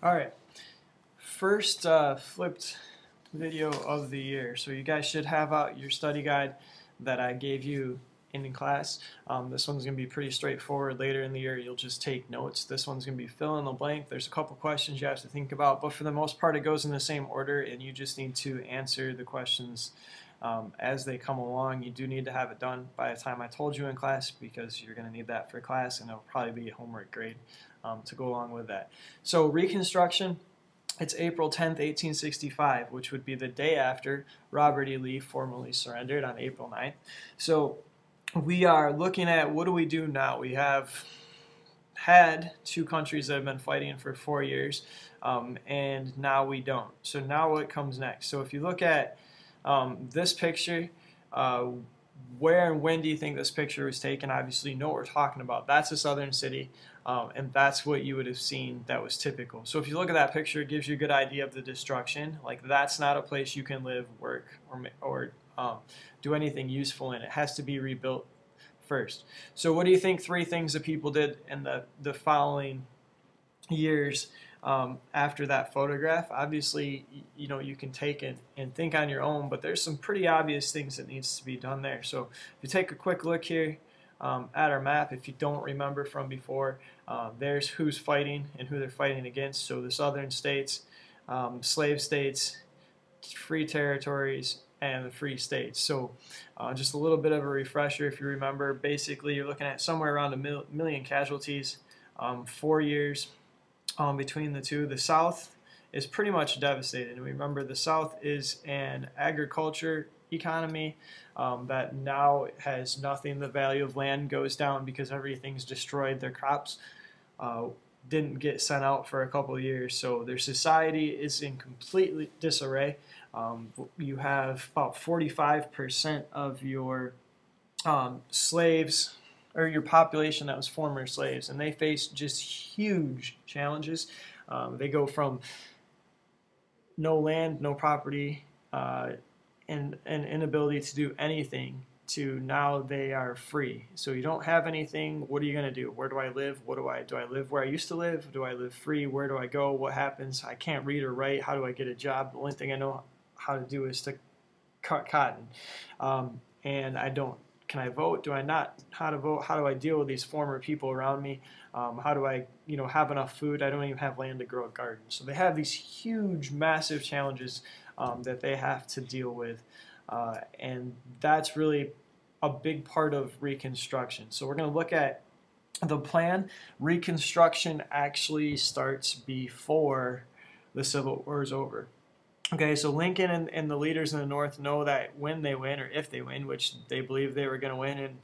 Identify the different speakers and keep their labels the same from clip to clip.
Speaker 1: All right, first flipped video of the year. So you guys should have out your study guide that I gave you in class. This one's going to be pretty straightforward. Later in the year, you'll just take notes. This one's going to be fill in the blank. There's a couple questions you have to think about, but for the most part, it goes in the same order, and you just need to answer the questions as they come along. You do need to have it done by the time I told you in class because you're going to need that for class, and it'll probably be a homework grade to go along with that. So Reconstruction, it's April 10th, 1865, which would be the day after Robert E. Lee formally surrendered on April 9th. So we are looking at what do we do now? We have had two countries that have been fighting for 4 years, and now we don't. So now what comes next? So if you look at this picture, where and when do you think this picture was taken? Obviously, you know what we're talking about. That's a southern city, and that's what you would have seen that was typical. So if you look at that picture, it gives you a good idea of the destruction. Like, that's not a place you can live, work, or do anything useful in. It has to be rebuilt first. So what do you think three things that people did in the following years after that photograph? Obviously, you know, you can take it and think on your own, but there's some pretty obvious things that needs to be done there. So if you take a quick look here at our map, if you don't remember from before, there's who's fighting and who they're fighting against. So the southern states, slave states, free territories, and the free states. So just a little bit of a refresher, if you remember, basically you're looking at somewhere around a million casualties, 4 years between the two. The South is pretty much devastated. And remember, the South is an agriculture economy that now has nothing. The value of land goes down because everything's destroyed. Their crops didn't get sent out for a couple of years, so their society is in complete disarray. You have about 45% of your slaves, or your population that was former slaves, and they face just huge challenges. They go from no land, no property, and an inability to do anything to now they are free. So you don't have anything. What are you going to do? Where do I live? Do I live where I used to live? Do I live free? Where do I go? What happens? I can't read or write. How do I get a job? The only thing I know how to do is to cut cotton, and I don't. Can I vote? Do I not? How to vote? How do I deal with these former people around me? How do I, have enough food? I don't even have land to grow a garden. So they have these huge, massive challenges that they have to deal with, and that's really a big part of Reconstruction. So we're going to look at the plan. Reconstruction actually starts before the Civil War is over. Okay, so Lincoln and the leaders in the North know that when they win, or if they win, which they believe they were going to win, and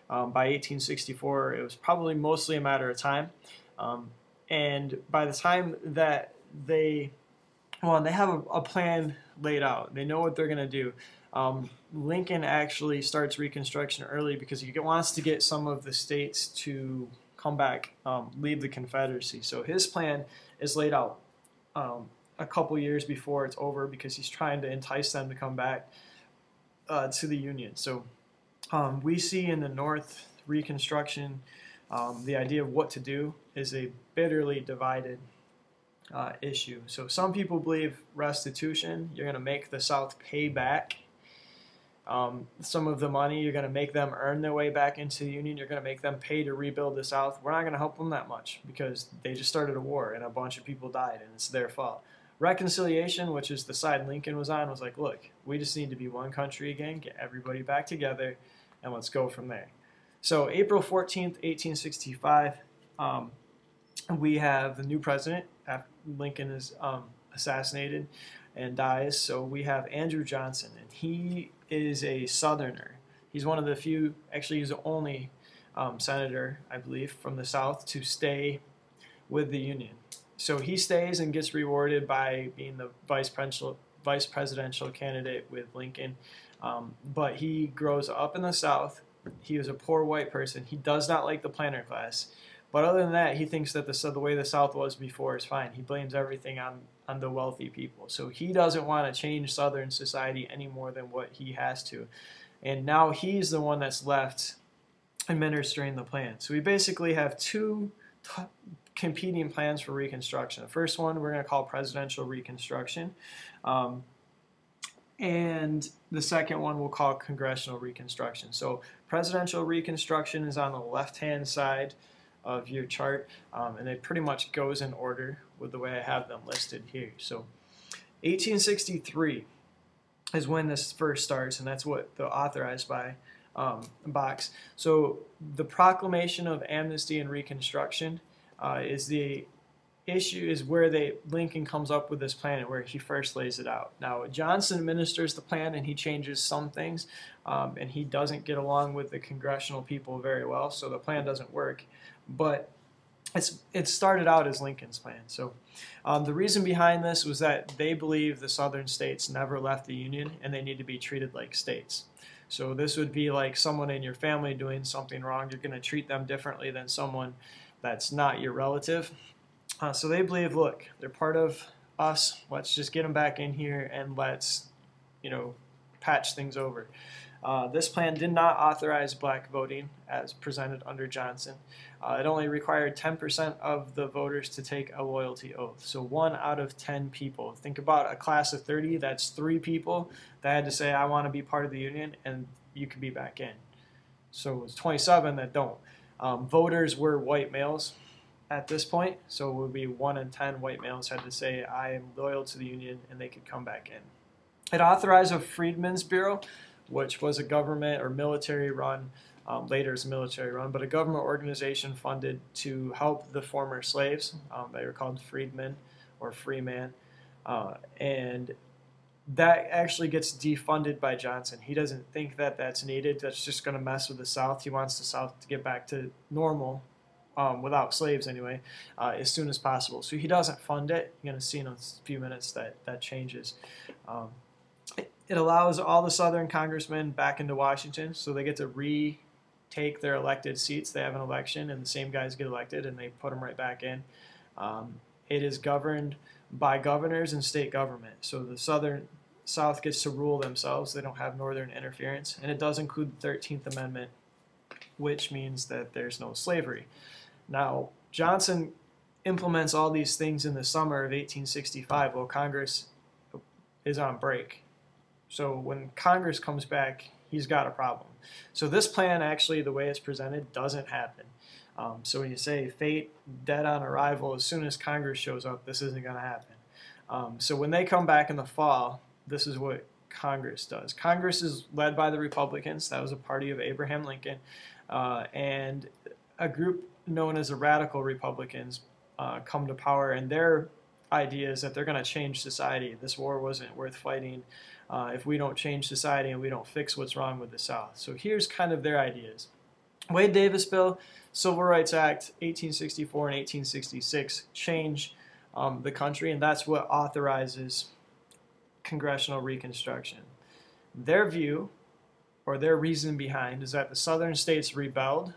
Speaker 1: by 1864, it was probably mostly a matter of time. And by the time that they have a plan laid out. They know what they're going to do. Lincoln actually starts Reconstruction early because he wants to get some of the states to come back, leave the Confederacy. So his plan is laid out a couple years before it's over because he's trying to entice them to come back to the Union. So we see in the North, Reconstruction, the idea of what to do is a bitterly divided issue. So some people believe restitution. You're going to make the South pay back some of the money. You're going to make them earn their way back into the Union. You're going to make them pay to rebuild the South. We're not going to help them that much because they just started a war and a bunch of people died and it's their fault. Reconciliation, which is the side Lincoln was on, was like, look, we just need to be one country again, get everybody back together, and let's go from there. So April 14th, 1865, we have the new president. Lincoln is assassinated and dies. So we have Andrew Johnson, and he is a Southerner. He's one of the few, actually he's the only senator, I believe, from the South to stay with the Union. So he stays and gets rewarded by being the vice presidential candidate with Lincoln. But he grows up in the South. He was a poor white person. He does not like the planter class. But other than that, he thinks that the way the South was before is fine. He blames everything on the wealthy people. So he doesn't want to change Southern society any more than what he has to. And now he's the one that's left administering the plan. So we basically have two competing plans for Reconstruction. The first one we're going to call Presidential Reconstruction. And the second one we'll call Congressional Reconstruction. So Presidential Reconstruction is on the left-hand side of your chart, and it pretty much goes in order with the way I have them listed here. So 1863 is when this first starts, and that's what the authorized by box. So the Proclamation of Amnesty and Reconstruction is the issue, is where Lincoln comes up with this plan and where he first lays it out. Now Johnson administers the plan and he changes some things, and he doesn't get along with the congressional people very well, so the plan doesn't work. But it started out as Lincoln's plan. So the reason behind this was that they believe the southern states never left the Union and they need to be treated like states. So this would be like someone in your family doing something wrong. You're going to treat them differently than someone that's not your relative. So they believe, look, they're part of us. Let's just get them back in here and let's, patch things over. This plan did not authorize black voting as presented under Johnson. It only required 10% of the voters to take a loyalty oath. So 1 out of 10 people. Think about a class of 30, that's 3 people that had to say, I want to be part of the Union, and you could be back in. So it's 27 that don't. Voters were white males at this point, so it would be 1 in 10 white males had to say, I am loyal to the Union, and they could come back in. It authorized a Freedmen's Bureau, which was a government or military run, later as a military run, but a government organization funded to help the former slaves. They were called freedmen or freeman, and that actually gets defunded by Johnson. He doesn't think that that's needed. That's just going to mess with the South. He wants the South to get back to normal, without slaves anyway, as soon as possible. So he doesn't fund it. You're going to see in a few minutes that changes. It allows all the Southern congressmen back into Washington, so they get to retake their elected seats. They have an election, and the same guys get elected, and they put them right back in. It is governed by governors and state government, so the South gets to rule themselves. They don't have Northern interference, and it does include the 13th Amendment, which means that there's no slavery. Now, Johnson implements all these things in the summer of 1865 while Congress is on break. So when Congress comes back, he's got a problem. So this plan, actually, the way it's presented, doesn't happen. So when you say fate, dead on arrival, as soon as Congress shows up, this isn't going to happen. So when they come back in the fall, this is what Congress does. Congress is led by the Republicans. That was a party of Abraham Lincoln. And a group known as the Radical Republicans come to power, and their idea is that they're going to change society. This war wasn't worth fighting if we don't change society and we don't fix what's wrong with the South. So here's kind of their ideas. Wade-Davis Bill, Civil Rights Act, 1864 and 1866 change the country, and that's what authorizes Congressional Reconstruction. Their view, or their reason behind, is that the southern states rebelled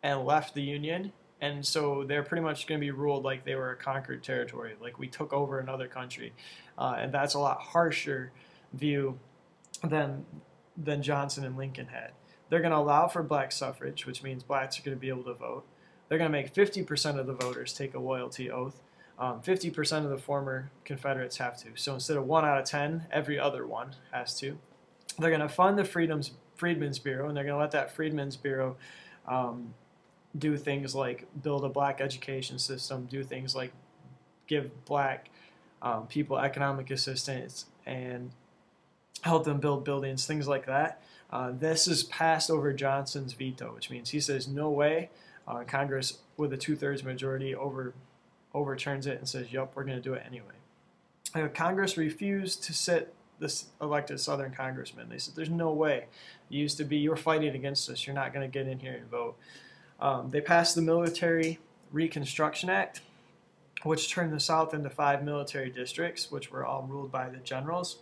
Speaker 1: and left the Union, and so they're pretty much going to be ruled like they were a conquered territory, like we took over another country. And that's a lot harsher view than Johnson and Lincoln had. They're going to allow for black suffrage, which means blacks are going to be able to vote. They're going to make 50% of the voters take a loyalty oath. 50% of the former Confederates have to. So instead of 1 out of 10, every other one has to. They're going to fund the Freedmen's Bureau, and they're going to let that Freedmen's Bureau do things like build a black education system, do things like give black people economic assistance and help them build buildings, things like that. This is passed over Johnson's veto, which means he says no way. Congress, with a 2/3 majority, overturns it and says, yep, we're going to do it anyway. Congress refused to sit this elected Southern congressman. They said, there's no way. You were fighting against us. You're not going to get in here and vote. They passed the Military Reconstruction Act, which turned the South into 5 military districts, which were all ruled by the generals,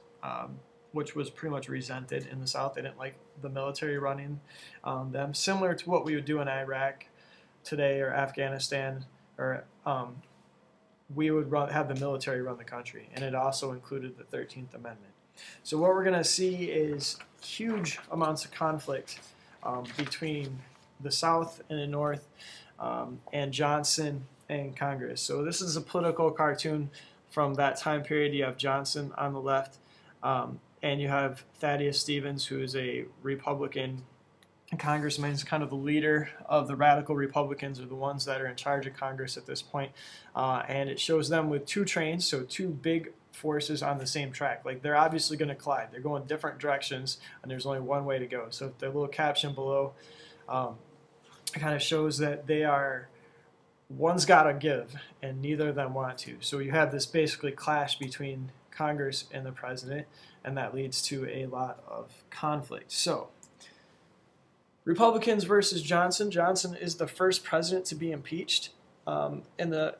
Speaker 1: which was pretty much resented in the South. They didn't like the military running them, similar to what we would do in Iraq today or Afghanistan, or we would have the military run the country, and it also included the 13th Amendment. So what we're going to see is huge amounts of conflict between the South and the North, and Johnson and Congress. So this is a political cartoon from that time period. You have Johnson on the left, and you have Thaddeus Stevens, who is a Republican congressman. He's kind of the leader of the radical Republicans, or the ones that are in charge of Congress at this point. And it shows them with two trains, so two big forces on the same track. Like, they're obviously going to collide. They're going different directions, and there's only one way to go. So the little caption below it kind of shows that they are, one's got to give, and neither of them want to. So you have this basically clash between Congress and the president, and that leads to a lot of conflict. So Republicans versus Johnson. Johnson is the first president to be impeached in the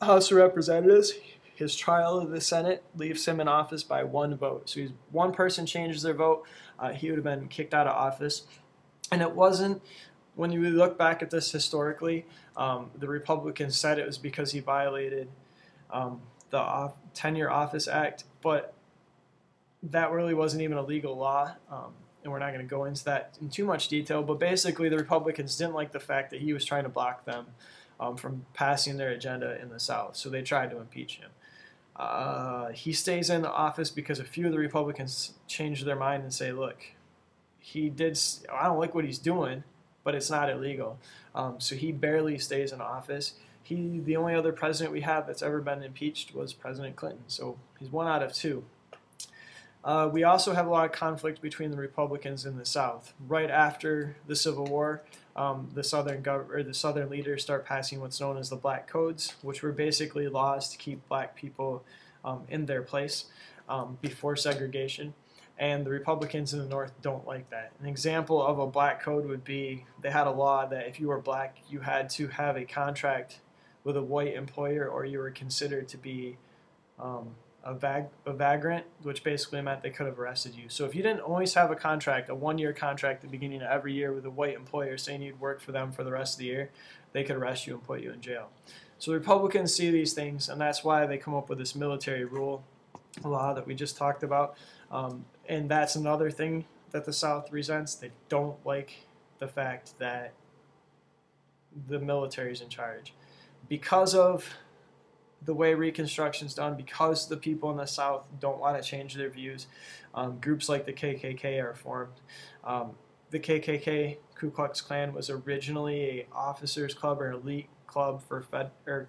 Speaker 1: House of Representatives. His trial of the Senate leaves him in office by one vote. So one person changes their vote, he would have been kicked out of office. And it wasn't, when you look back at this historically, the Republicans said it was because he violated the Tenure Office Act, but that really wasn't even a legal law. And we're not going to go into that in too much detail, but basically the Republicans didn't like the fact that he was trying to block them from passing their agenda in the South, so they tried to impeach him. He stays in office because a few of the Republicans changed their mind and say, look, I don't like what he's doing, but it's not illegal. So he barely stays in office. The only other president we have that's ever been impeached was President Clinton, so he's one out of two. We also have a lot of conflict between the Republicans in the South. Right after the Civil War, the Southern leaders start passing what's known as the Black Codes, which were basically laws to keep black people in their place before segregation. And the Republicans in the North don't like that. An example of a black code would be, they had a law that if you were black, you had to have a contract with a white employer, or you were considered to be a vagrant, which basically meant they could have arrested you. So if you didn't always have a contract, a one-year contract at the beginning of every year with a white employer saying you'd work for them for the rest of the year, they could arrest you and put you in jail. So the Republicans see these things, and that's why they come up with this military rule law that we just talked about. And that's another thing that the South resents. They don't like the fact that the military is in charge. Because of the way Reconstruction's done, because the people in the South don't want to change their views, groups like the KKK are formed. The KKK, Ku Klux Klan, was originally an officers' club or elite club for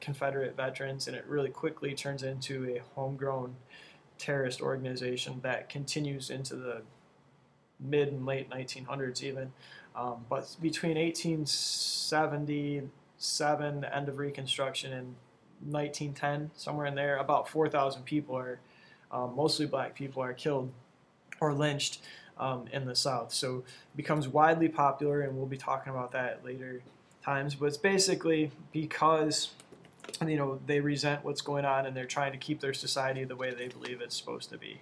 Speaker 1: Confederate veterans, and it really quickly turns into a homegrown terrorist organization that continues into the mid and late 1900s even. But between 1877, the end of Reconstruction, and 1910, somewhere in there, about 4,000 people are, mostly black people, are killed or lynched in the South. So it becomes widely popular, and we'll be talking about that at later times. But it's basically because they resent what's going on, and they're trying to keep their society the way they believe it's supposed to be.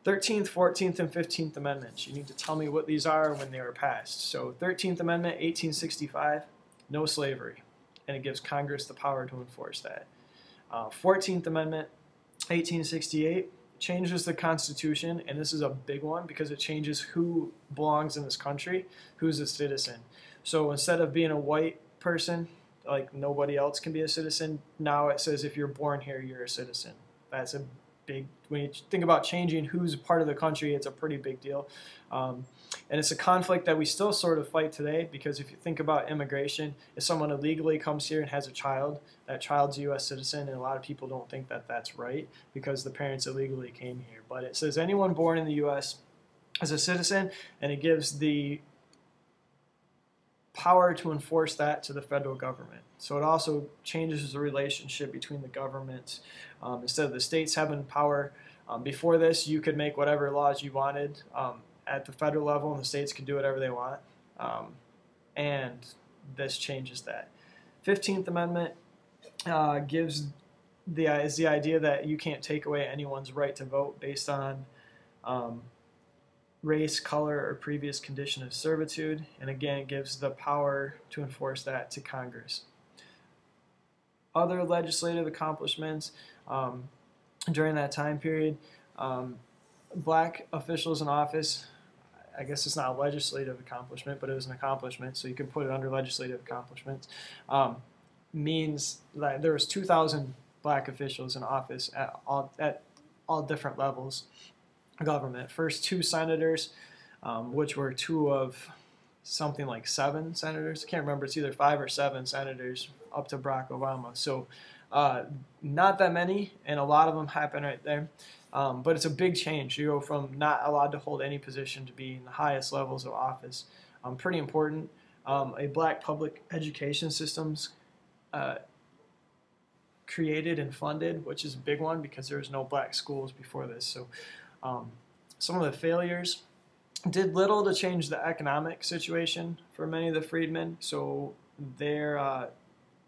Speaker 1: 13th, 14th, and 15th Amendments. You need to tell me what these are when they were passed. So 13th Amendment, 1865, no slavery, and it gives Congress the power to enforce that. 14th Amendment, 1868, changes the Constitution, and this is a big one because it changes who belongs in this country, who's a citizen. So instead of being a white person, like nobody else can be a citizen, now it says if you're born here, you're a citizen. That's a big, when you think about changing who's a part of the country, it's a pretty big deal. And it's a conflict that we still sort of fight today, because if you think about immigration, if someone illegally comes here and has a child, that child's a U.S. citizen, and a lot of people don't think that that's right because the parents illegally came here. But it says anyone born in the U.S. as a citizen, and it gives the power to enforce that to the federal government. So it also changes the relationship between the governments. Instead of the states having power, before this you could make whatever laws you wanted at the federal level, and the states could do whatever they want. And this changes that. 15th Amendment is the idea that you can't take away anyone's right to vote based on race, color, or previous condition of servitude, and again it gives the power to enforce that to Congress. Other legislative accomplishments during that time period, black officials in office, I guess it's not a legislative accomplishment, but it was an accomplishment, so you can put it under legislative accomplishments, means that there was 2,000 black officials in office at all different levels of government. First, 2 senators, which were 2 of something like 7 senators. I can't remember. It's either 5 or 7 senators up to Barack Obama. So not that many, and a lot of them happen right there. But it's a big change. You go from not allowed to hold any position to being the highest levels of office. Pretty important. A black public education system's created and funded, which is a big one because there was no black schools before this. So some of the failures did little to change the economic situation for many of the freedmen. So they're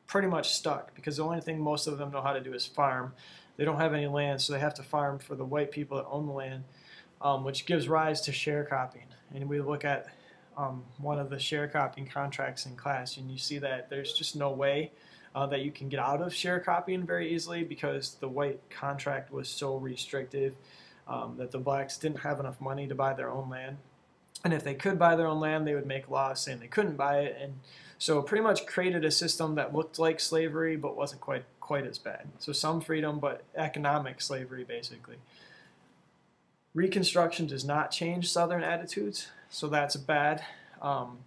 Speaker 1: pretty much stuck because the only thing most of them know how to do is farm. They don't have any land, so they have to farm for the white people that own the land, which gives rise to sharecropping. And we look at one of the sharecropping contracts in class, and you see that there's just no way that you can get out of sharecropping very easily because the white contract was so restrictive that the blacks didn't have enough money to buy their own land. And if they could buy their own land, they would make laws saying they couldn't buy it. And so pretty much created a system that looked like slavery but wasn't quite as bad. So some freedom, but economic slavery, basically. Reconstruction does not change Southern attitudes, so that's bad.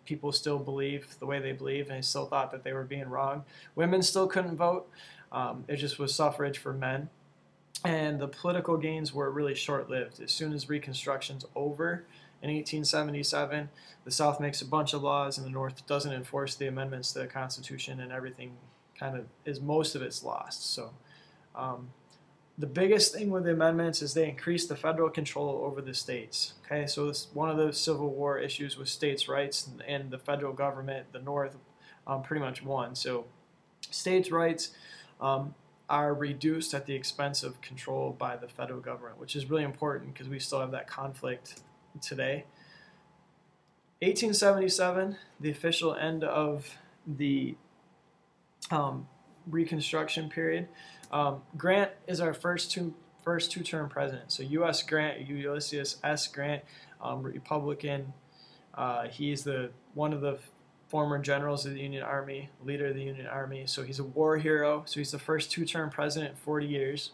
Speaker 1: People still believe the way they believe, and they still thought that they were being wrong. Women still couldn't vote. It just was suffrage for men. And the political gains were really short-lived. As soon as Reconstruction's over in 1877, the South makes a bunch of laws, and the North doesn't enforce the amendments to the Constitution, and everything kind of most of it's lost. So the biggest thing with the amendments is they increased the federal control over the states. Okay, so one of the Civil War issues was states' rights, and the federal government, the North, pretty much won. So states' rights are reduced at the expense of control by the federal government, which is really important because we still have that conflict today. 1877, the official end of the Reconstruction period. Grant is our first two-term president. So U.S. Grant, Ulysses S. Grant, Republican. He's one of the former generals of the Union Army, leader of the Union Army. So he's a war hero. So he's the first two-term president in 40 years.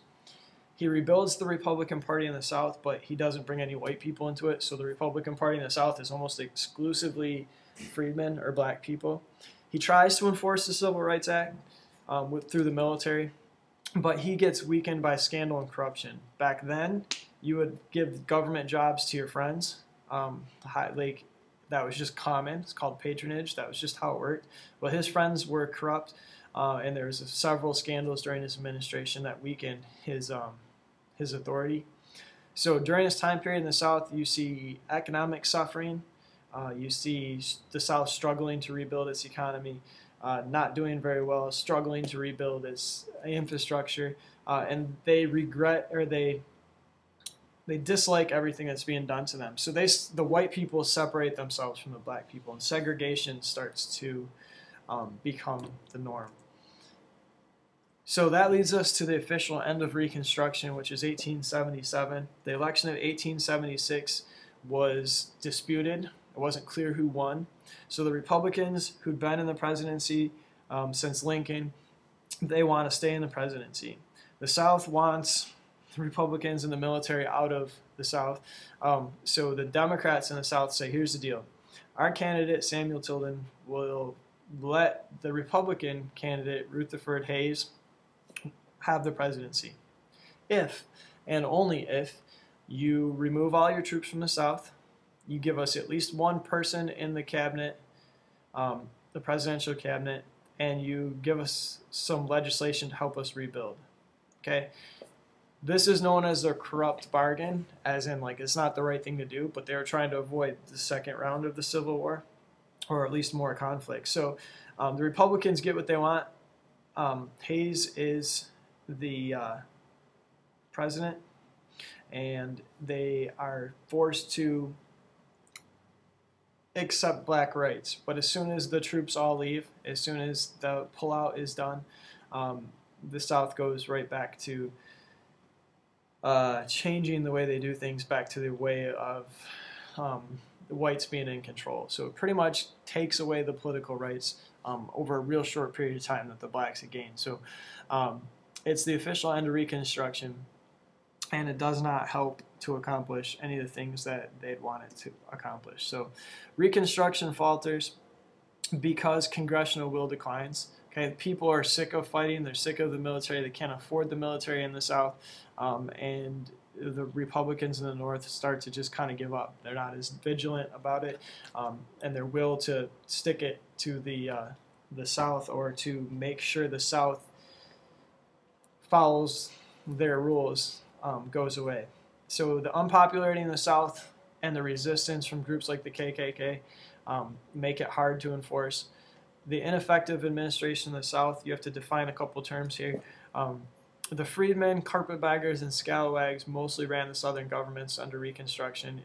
Speaker 1: He rebuilds the Republican Party in the South, but he doesn't bring any white people into it. So the Republican Party in the South is almost exclusively freedmen or black people. He tries to enforce the Civil Rights Act through the military, but he gets weakened by scandal and corruption. Back then, you would give government jobs to your friends. That was just common. It's called patronage. That was just how it worked. But his friends were corrupt, and there was several scandals during his administration that weakened his authority. So during this time period in the South, you see economic suffering. You see the South struggling to rebuild its economy, not doing very well, struggling to rebuild its infrastructure, and they regret or they dislike everything that's being done to them. So the white people separate themselves from the black people, and segregation starts to become the norm. So that leads us to the official end of Reconstruction, which is 1877. The election of 1876 was disputed. It wasn't clear who won. So the Republicans, who'd been in the presidency since Lincoln, they want to stay in the presidency. The South wants the Republicans and the military out of the South. So the Democrats in the South say, here's the deal. Our candidate, Samuel Tilden, will let the Republican candidate, Rutherford Hayes, have the presidency. If, and only if, you remove all your troops from the South, you give us at least one person in the cabinet, the presidential cabinet, and you give us some legislation to help us rebuild. Okay? This is known as their corrupt bargain, as in, like, it's not the right thing to do, but they were trying to avoid the second round of the Civil War, or at least more conflict. So the Republicans get what they want. Hayes is the president, and they are forced to accept black rights. But as soon as the troops all leave, as soon as the pullout is done, the South goes right back to changing the way they do things, back to the way of the whites being in control. So it pretty much takes away the political rights over a real short period of time that the blacks had gained. So it's the official end of Reconstruction, and it does not help to accomplish any of the things that they'd wanted to accomplish. So Reconstruction falters because congressional will declines. Okay, people are sick of fighting. They're sick of the military. They can't afford the military in the South, and the Republicans in the North start to just kind of give up. They're not as vigilant about it, and their will to stick it to the South, or to make sure the South follows their rules, goes away. So the unpopularity in the South and the resistance from groups like the KKK make it hard to enforce. The ineffective administration in the South, you have to define a couple terms here. The freedmen, carpetbaggers, and scalawags mostly ran the Southern governments under Reconstruction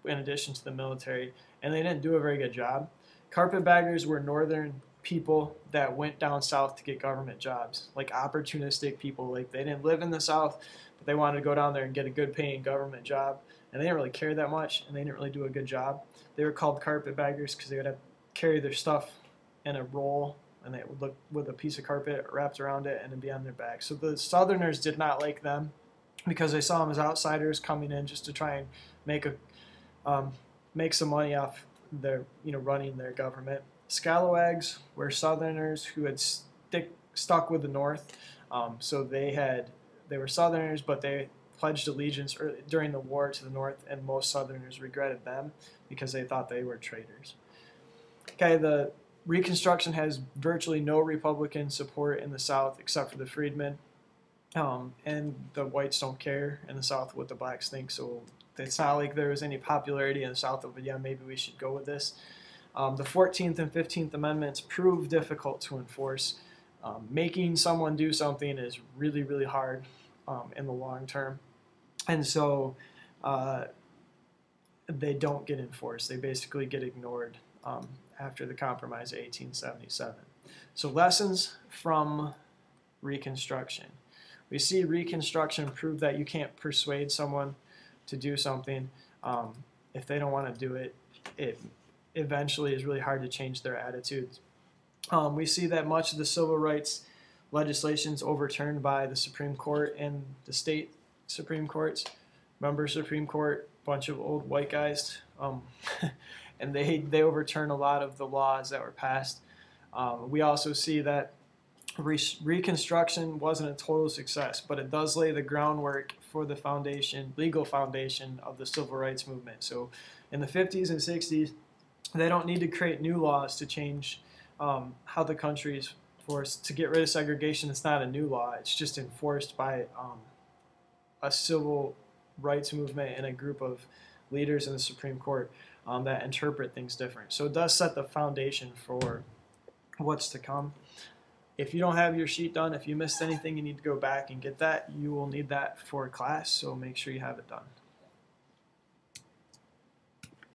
Speaker 1: in addition to the military, and they didn't do a very good job. Carpetbaggers were Northern people that went down South to get government jobs, like opportunistic people. Like, they didn't live in the South, but they wanted to go down there and get a good paying government job, and they didn't really care that much, and they didn't really do a good job. They were called carpetbaggers because they would have to carry their stuff in a roll, and they would look with a piece of carpet wrapped around it and it'd be on their back. So the Southerners did not like them because they saw them as outsiders coming in just to try and make some money off their, running their government. Scalawags were Southerners who had stuck with the North. So they were Southerners, but they pledged allegiance during the war to the North, and most Southerners regretted them because they thought they were traitors. Okay, the Reconstruction has virtually no Republican support in the South except for the freedmen, and the whites don't care in the South what the blacks think, so it's not like there was any popularity in the South of, yeah, maybe we should go with this. The 14th and 15th Amendments prove difficult to enforce. Making someone do something is really, really hard in the long term, and so they don't get enforced. They basically get ignored after the Compromise of 1877. So lessons from Reconstruction. We see Reconstruction prove that you can't persuade someone to do something. If they don't want to do it, it eventually is really hard to change their attitudes. We see that much of the civil rights legislation is overturned by the Supreme Court and the state Supreme Courts. Remember, Supreme Court, bunch of old white guys, and they overturn a lot of the laws that were passed. We also see that Reconstruction wasn't a total success, but it does lay the groundwork for the legal foundation of the civil rights movement. So in the 50s and 60s, they don't need to create new laws to change how the country is forced to get rid of segregation. It's not a new law. It's just enforced by a civil rights movement and a group of leaders in the Supreme Court that interpret things different. So it does set the foundation for what's to come. If you don't have your sheet done, if you missed anything, you need to go back and get that. You will need that for class, so make sure you have it done.